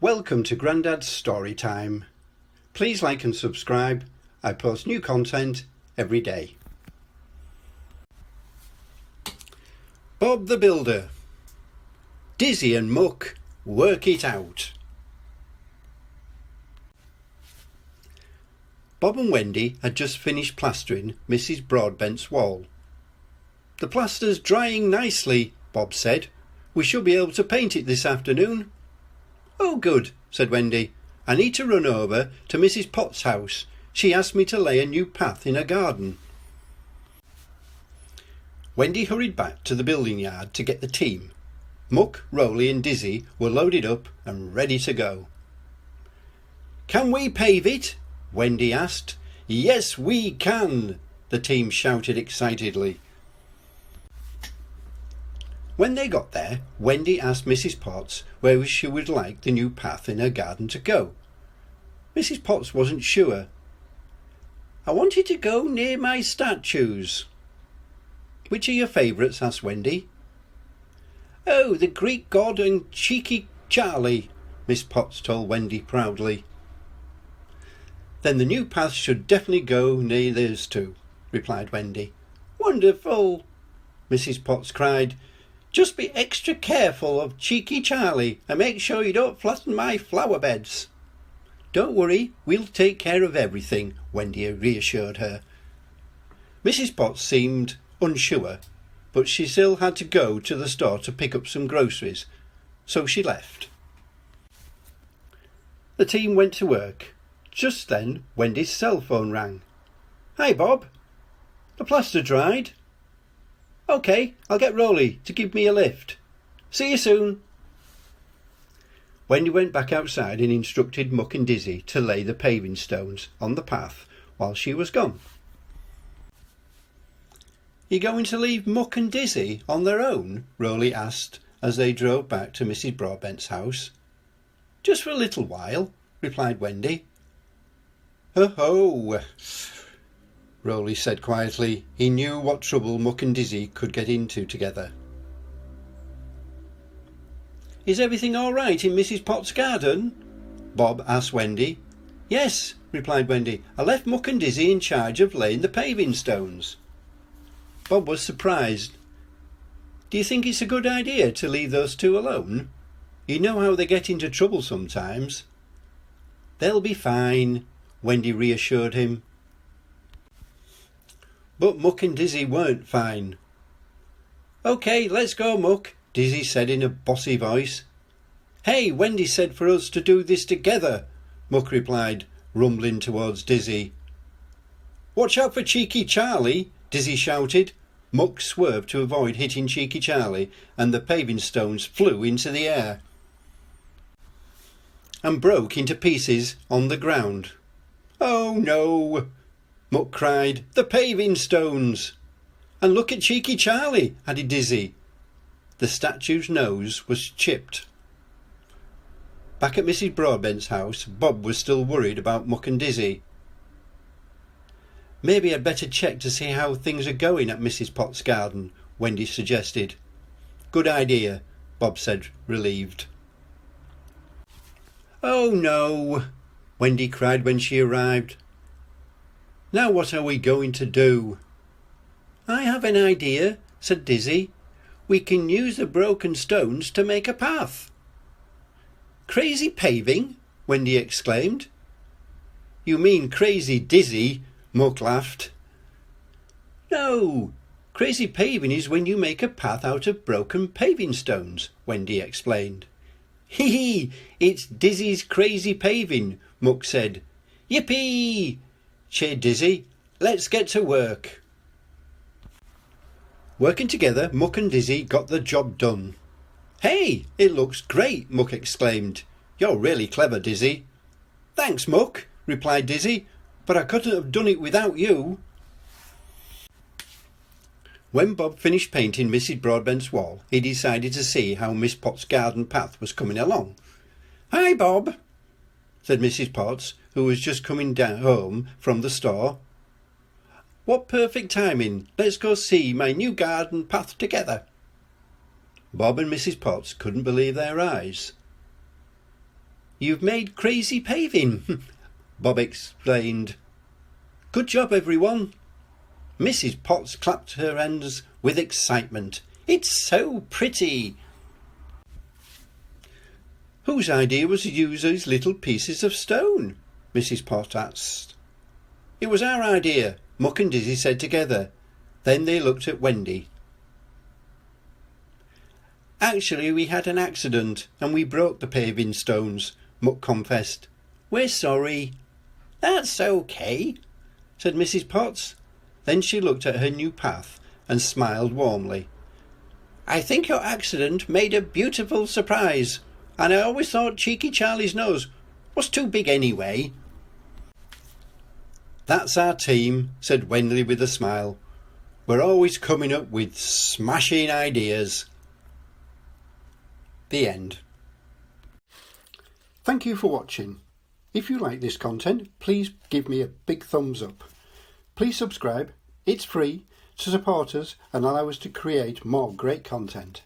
Welcome to Grandad's Story Time. Please like and subscribe. I post new content every day. Bob the Builder. Dizzy and Muck work it out. Bob and Wendy had just finished plastering Mrs. Broadbent's wall. "The plaster's drying nicely," Bob said. "We should be able to paint it this afternoon." "Oh, good," said Wendy. "I need to run over to Mrs. Potts' house. She asked me to lay a new path in her garden." Wendy hurried back to the building yard to get the team. Muck, Rolly and Dizzy were loaded up and ready to go. "Can we pave it?" Wendy asked. "Yes, we can," the team shouted excitedly. When they got there, Wendy asked Mrs. Potts where she would like the new path in her garden to go. Mrs. Potts wasn't sure. "I want it to go near my statues." "Which are your favourites?" asked Wendy. "Oh, the Greek god and Cheeky Charlie," Miss Potts told Wendy proudly. "Then the new path should definitely go near those two," replied Wendy. "Wonderful!" Mrs. Potts cried. "Just be extra careful of Cheeky Charlie and make sure you don't flatten my flower beds." "Don't worry, we'll take care of everything," Wendy reassured her. Mrs. Potts seemed unsure, but she still had to go to the store to pick up some groceries, so she left. The team went to work. Just then Wendy's cell phone rang. "Hi Bob, the plaster dried?" "OK, I'll get Rolly to give me a lift. See you soon." Wendy went back outside and instructed Muck and Dizzy to lay the paving stones on the path while she was gone. "You going to leave Muck and Dizzy on their own?" Rolly asked as they drove back to Mrs. Broadbent's house. "Just for a little while," replied Wendy. "Oh-ho," Rolly said quietly. He knew what trouble Muck and Dizzy could get into together. "Is everything all right in Mrs. Potts' garden?" Bob asked Wendy. "Yes," replied Wendy. "I left Muck and Dizzy in charge of laying the paving stones." Bob was surprised. "Do you think it's a good idea to leave those two alone? You know how they get into trouble sometimes." "They'll be fine," Wendy reassured him. But Muck and Dizzy weren't fine. "OK, let's go, Muck," Dizzy said in a bossy voice. "Hey, Wendy said for us to do this together," Muck replied, rumbling towards Dizzy. "Watch out for Cheeky Charlie," Dizzy shouted. Muck swerved to avoid hitting Cheeky Charlie, and the paving stones flew into the air and broke into pieces on the ground. "Oh no!" Muck cried. "The paving stones!" "And look at Cheeky Charlie," added Dizzy. The statue's nose was chipped. Back at Mrs. Broadbent's house, Bob was still worried about Muck and Dizzy. "Maybe I'd better check to see how things are going at Mrs. Potts' garden," Wendy suggested. "Good idea," Bob said, relieved. "Oh no!" Wendy cried when she arrived. "Now what are we going to do?" "I have an idea," said Dizzy. "We can use the broken stones to make a path." "Crazy paving?" Wendy exclaimed. "You mean crazy Dizzy," Muck laughed. "No, crazy paving is when you make a path out of broken paving stones," Wendy explained. "Hee hee, it's Dizzy's crazy paving," Muck said. "Yippee!" cheered Dizzy. "Let's get to work." Working together, Muck and Dizzy got the job done. "Hey, it looks great," Muck exclaimed. "You're really clever, Dizzy." "Thanks, Muck," replied Dizzy, "but I couldn't have done it without you." When Bob finished painting Mrs. Broadbent's wall, he decided to see how Miss Potts' garden path was coming along. "Hi, Bob," said Mrs. Potts, who was just coming home from the store. "What perfect timing. Let's go see my new garden path together." Bob and Mrs. Potts couldn't believe their eyes. "You've made crazy paving," Bob explained. "Good job, everyone." Mrs. Potts clapped her hands with excitement. "It's so pretty." "Whose idea was to use those little pieces of stone?" Mrs. Potts asked. "It was our idea," Muck and Dizzy said together. Then they looked at Wendy. "Actually, we had an accident and we broke the paving stones," Muck confessed. "We're sorry." "That's okay," said Mrs. Potts. Then she looked at her new path and smiled warmly. "I think your accident made a beautiful surprise, and I always thought Cheeky Charlie's nose was too big anyway." "That's our team," said Wendy with a smile. "We're always coming up with smashing ideas." The end. Thank you for watching. If you like this content, please give me a big thumbs up. Please subscribe, it's free, to support us and allow us to create more great content.